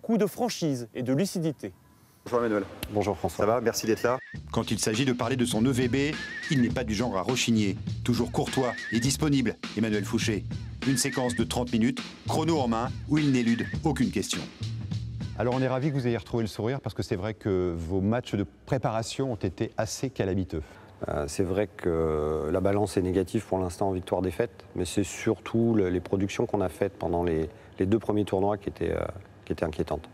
coup de franchise et de lucidité. Bonjour Emmanuel. Bonjour François. Ça va, merci d'être là. Quand il s'agit de parler de son EVB, il n'est pas du genre à rechigner. Toujours courtois et disponible, Emmanuel Fouché. Une séquence de 30 minutes, chrono en main, où il n'élude aucune question. Alors on est ravis que vous ayez retrouvé le sourire parce que c'est vrai que vos matchs de préparation ont été assez calamiteux. C'est vrai que la balance est négative pour l'instant en victoire-défaite, mais c'est surtout les productions qu'on a faites pendant les 2 premiers tournois qui étaient inquiétantes.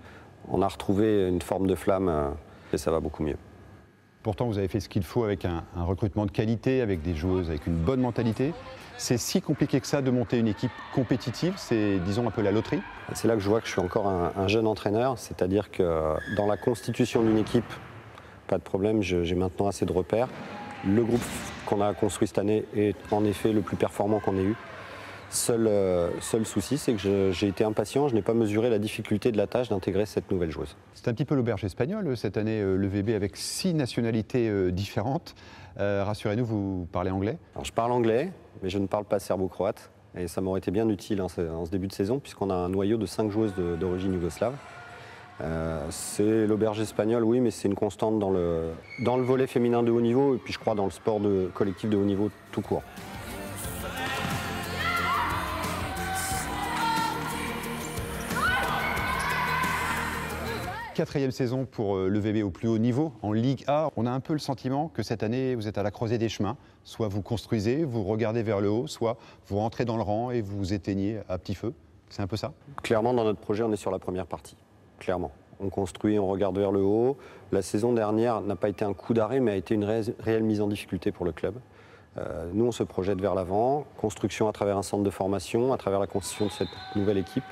On a retrouvé une forme de flamme et ça va beaucoup mieux. Pourtant vous avez fait ce qu'il faut avec un recrutement de qualité, avec des joueuses avec une bonne mentalité. C'est si compliqué que ça de monter une équipe compétitive, c'est disons un peu la loterie. C'est là que je vois que je suis encore un jeune entraîneur, c'est-à-dire que dans la constitution d'une équipe, pas de problème, j'ai maintenant assez de repères. Le groupe qu'on a construit cette année est en effet le plus performant qu'on ait eu. Seul souci, c'est que j'ai été impatient, je n'ai pas mesuré la difficulté de la tâche d'intégrer cette nouvelle joueuse. C'est un petit peu l'auberge espagnole cette année, le VB avec 6 nationalités différentes. Rassurez-nous, vous parlez anglais? Alors, je parle anglais, mais je ne parle pas serbo-croate. Et ça m'aurait été bien utile en ce début de saison, puisqu'on a un noyau de 5 joueuses d'origine yougoslave. C'est l'auberge espagnole, oui, mais c'est une constante dans le volet féminin de haut niveau, et puis je crois dans le sport collectif de haut niveau tout court. Quatrième saison pour le VB au plus haut niveau, en Ligue A. On a un peu le sentiment que cette année, vous êtes à la croisée des chemins. Soit vous construisez, vous regardez vers le haut, soit vous rentrez dans le rang et vous éteignez à petit feu. C'est un peu ça? Clairement, dans notre projet, on est sur la première partie. Clairement. On construit, on regarde vers le haut. La saison dernière n'a pas été un coup d'arrêt, mais a été une réelle mise en difficulté pour le club. Nous, on se projette vers l'avant. Construction à travers un centre de formation, à travers la constitution de cette nouvelle équipe.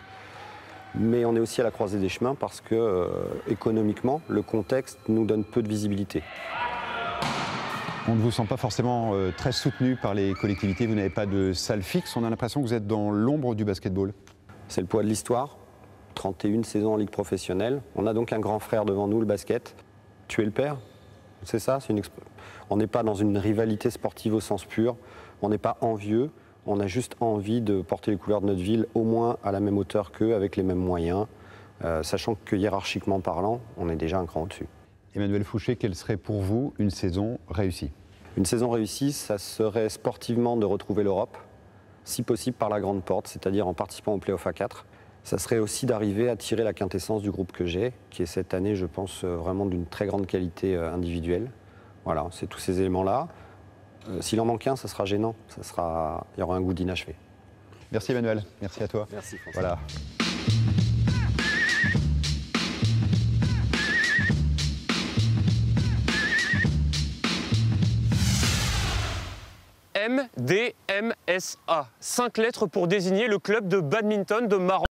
Mais on est aussi à la croisée des chemins parce que, économiquement, le contexte nous donne peu de visibilité. On ne vous sent pas forcément très soutenu par les collectivités. Vous n'avez pas de salle fixe. On a l'impression que vous êtes dans l'ombre du basketball. C'est le poids de l'histoire. 31 saisons en Ligue professionnelle. On a donc un grand frère devant nous, le basket. Tu es le père, c'est ça, on n'est pas dans une rivalité sportive au sens pur. On n'est pas envieux. On a juste envie de porter les couleurs de notre ville au moins à la même hauteur qu'eux, avec les mêmes moyens, sachant que hiérarchiquement parlant, on est déjà un cran au-dessus. Emmanuel Fouché, quelle serait pour vous une saison réussie? Une saison réussie, ça serait sportivement de retrouver l'Europe, si possible par la grande porte, c'est-à-dire en participant au play-off A4. Ça serait aussi d'arriver à tirer la quintessence du groupe que j'ai, qui est cette année, je pense, vraiment d'une très grande qualité individuelle. Voilà, c'est tous ces éléments-là. S'il en manque un, ça sera gênant. Il y aura un goût d'inachevé. Merci Emmanuel, merci à toi. Merci François. Voilà. MDMSA, 5 lettres pour désigner le club de badminton de Maroc.